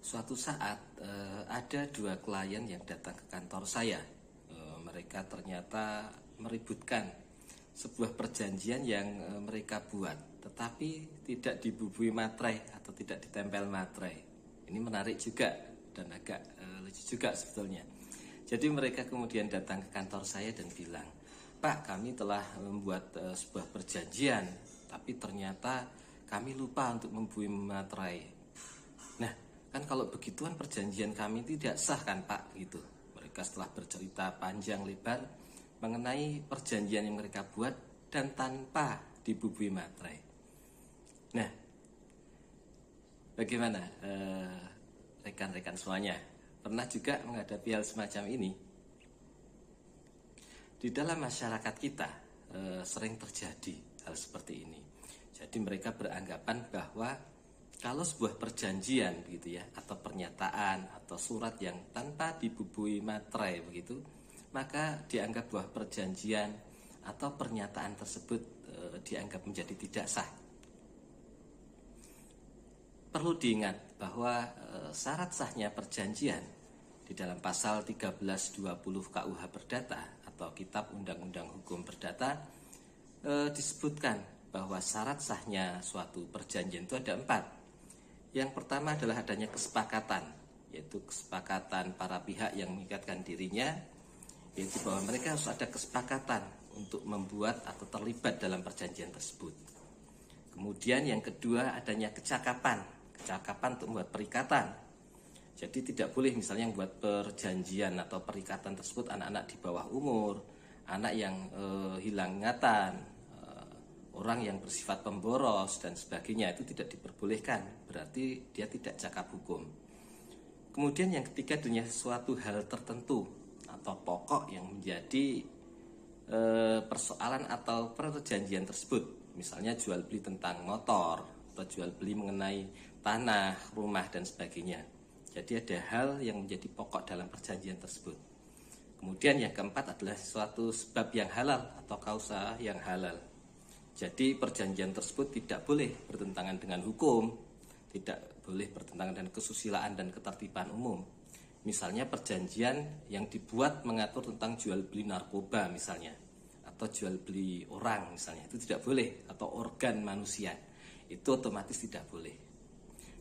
Suatu saat ada dua klien yang datang ke kantor saya. Mereka ternyata meributkan sebuah perjanjian yang mereka buat, tetapi tidak dibubui materai atau tidak ditempel materai. Ini menarik juga dan agak lucu juga sebetulnya. Jadi mereka kemudian datang ke kantor saya dan bilang, "Pak, kami telah membuat sebuah perjanjian, tapi ternyata kami lupa untuk membui materai." Nah, kan kalau begituan perjanjian kami tidak sah kan Pak, gitu. Mereka setelah bercerita panjang lebar mengenai perjanjian yang mereka buat dan tanpa dibubui materai. Nah, bagaimana rekan-rekan semuanya? Pernah juga menghadapi hal semacam ini? Di dalam masyarakat kita sering terjadi hal seperti ini. Jadi mereka beranggapan bahwa kalau sebuah perjanjian begitu ya, atau pernyataan atau surat yang tanpa dibubui materai begitu, maka dianggap bahwa perjanjian atau pernyataan tersebut dianggap menjadi tidak sah. Perlu diingat bahwa syarat sahnya perjanjian di dalam pasal 1320 KUH Perdata atau Kitab Undang-Undang Hukum Perdata disebutkan bahwa syarat sahnya suatu perjanjian itu ada 4. Yang pertama adalah adanya kesepakatan, yaitu kesepakatan para pihak yang mengikatkan dirinya, yaitu bahwa mereka harus ada kesepakatan untuk membuat atau terlibat dalam perjanjian tersebut. Kemudian yang kedua adanya kecakapan untuk membuat perikatan. Jadi tidak boleh misalnya membuat perjanjian atau perikatan tersebut anak-anak di bawah umur, anak yang hilang ingatan, orang yang bersifat pemboros dan sebagainya, itu tidak diperbolehkan, berarti dia tidak cakap hukum. Kemudian yang ketiga adanya suatu hal tertentu atau pokok yang menjadi persoalan atau perjanjian tersebut, misalnya jual beli tentang motor atau jual beli mengenai tanah, rumah dan sebagainya. Jadi ada hal yang menjadi pokok dalam perjanjian tersebut. Kemudian yang keempat adalah suatu sebab yang halal atau kausa yang halal. Jadi perjanjian tersebut tidak boleh bertentangan dengan hukum, tidak boleh bertentangan dengan kesusilaan dan ketertiban umum. Misalnya perjanjian yang dibuat mengatur tentang jual beli narkoba misalnya, atau jual beli orang misalnya, itu tidak boleh, atau organ manusia, itu otomatis tidak boleh.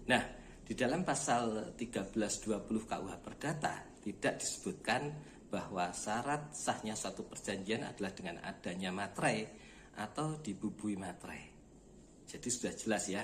Nah, di dalam pasal 1320 KUH Perdata tidak disebutkan bahwa syarat sahnya suatu perjanjian adalah dengan adanya materai atau dibubui materai. Jadi sudah jelas ya.